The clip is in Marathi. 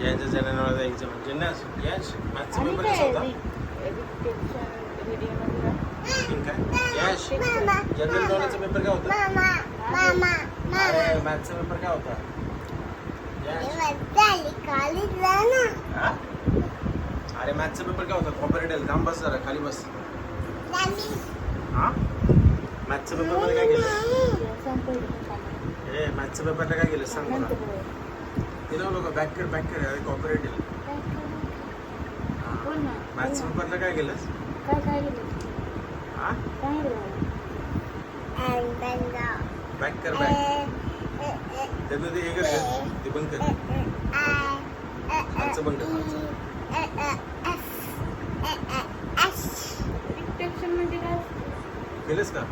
यांच्या जनरल एक्झाम जिन्नस यश मॅथ्सचा पेपर कसा होता ठीक आहे यश जनरल नॉलेजचा पेपर काय होता अरे मॅथ्सचा पेपर काय होता अरे मॅथ्सचा पेपर काय होता कॉपरेटिव्ह काम बस जरा खाली बस हा मॅथ्सच्या पेपरमध्ये काय केलं ए मॅथ्सच्या पेपरला काय केलं सांग मला तिला लोक बॅक कर अरे कॉपरेटिव्ह मॅथ्सच्या पेपरला काय केलंस हा बॅक कर बॅक त्यातलं ते हे कर ते बंद कर खालचं बंद कर खालचं केलंस का